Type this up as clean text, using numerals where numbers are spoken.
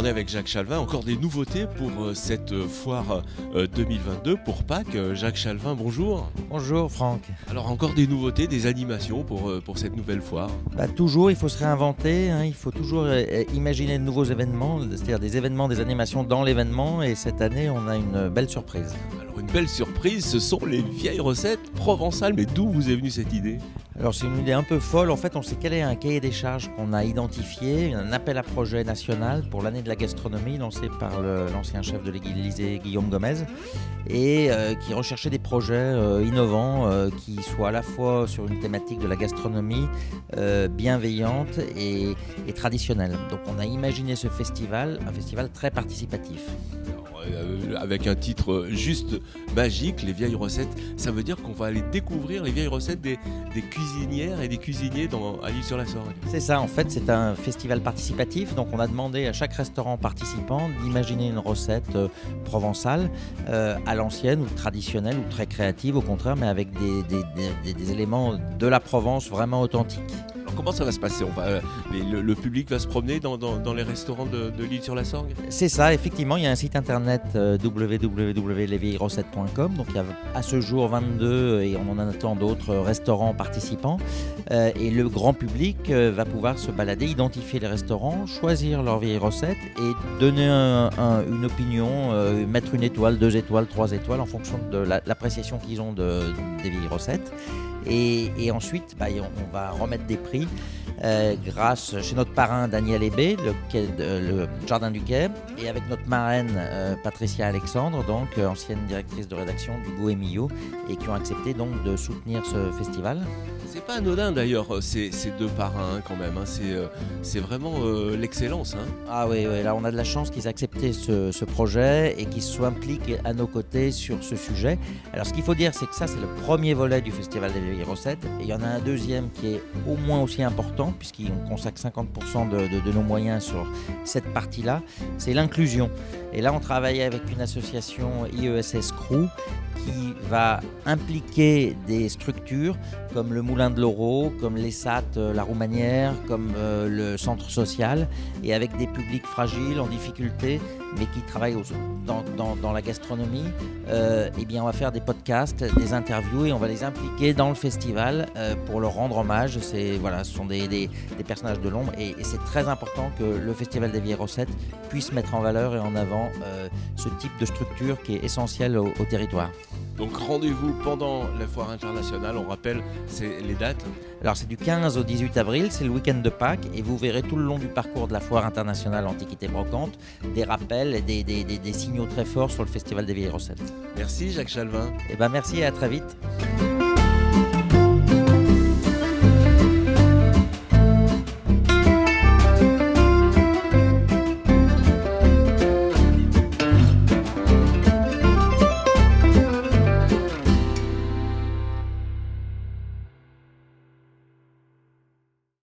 est avec Jacques Chalvin. Encore des nouveautés pour cette foire 2022 pour Pâques. Jacques Chalvin, bonjour. Bonjour Franck. Alors encore des nouveautés, des animations pour cette nouvelle foire. Toujours, il faut se réinventer, il faut toujours imaginer de nouveaux événements, c'est-à-dire des événements, des animations dans l'événement. Et cette année, on a une belle surprise. Alors une belle surprise, ce sont les vieilles recettes provençales. Mais d'où vous est venue cette idée ? Alors c'est une idée un peu folle. En fait, on s'est calé un cahier des charges qu'on a identifié, un appel à projet national pour l'année de la gastronomie lancé par l'ancien chef de l'Élysée, Guillaume Gomez, et qui recherchait des projets innovants qui soient à la fois sur une thématique de la gastronomie bienveillante et traditionnelle. Donc on a imaginé ce festival, un festival très participatif. Avec un titre juste magique, les vieilles recettes, ça veut dire qu'on va aller découvrir les vieilles recettes des cuisinières et des cuisiniers à l'Île-sur-la-Sorgue. C'est ça, en fait, c'est un festival participatif, donc on a demandé à chaque restaurant participant d'imaginer une recette provençale à l'ancienne ou traditionnelle ou très créative au contraire, mais avec des éléments de la Provence vraiment authentiques. Alors comment ça va se passer ? Le public va se promener dans les restaurants de l'Île-sur-la-Sorgue ? C'est ça, effectivement, il y a un site internet www.lesvieillesrecettes.com, donc il y a à ce jour 22 et on en attend d'autres restaurants participants, et le grand public va pouvoir se balader, identifier les restaurants, choisir leurs vieilles recettes et donner une opinion, mettre une étoile, 2 étoiles, 3 étoiles en fonction de l'appréciation qu'ils ont des vieilles recettes. Et ensuite, on va remettre des prix grâce chez notre parrain Daniel Hébé, le Jardin du Quai, et avec notre marraine Patricia Alexandre, donc ancienne directrice de rédaction du Goût et Millot, et qui ont accepté donc de soutenir ce festival. C'est pas anodin d'ailleurs, ces deux parrains quand même, c'est vraiment l'excellence. Ah oui, là on a de la chance qu'ils aient accepté ce projet et qu'ils se impliquent à nos côtés sur ce sujet. Alors ce qu'il faut dire, c'est que ça c'est le premier volet du Festival des vieilles recettes, et il y en a un deuxième qui est au moins aussi important, puisqu'on consacre 50% de nos moyens sur cette partie-là, c'est l'inclusion. Et là on travaille avec une association IESS Crew qui va impliquer des structures comme le Moulin de l'Aureau, comme l'ESAT, la Roumanière, comme le centre social, et avec des publics fragiles, en difficulté, mais qui travaillent dans la gastronomie. On va faire des podcasts, des interviews, et on va les impliquer dans le festival pour leur rendre hommage. Ce sont des personnages de l'ombre, et c'est très important que le Festival des vieilles recettes puisse mettre en valeur et en avant ce type de structure qui est essentielle au territoire. Donc rendez-vous pendant la foire internationale, on rappelle les dates. Alors c'est du 15 au 18 avril, c'est le week-end de Pâques, et vous verrez tout le long du parcours de la foire internationale Antiquité Brocante des rappels et des signaux très forts sur le Festival des vieilles recettes. Merci Jacques Chalvin. Merci et à très vite.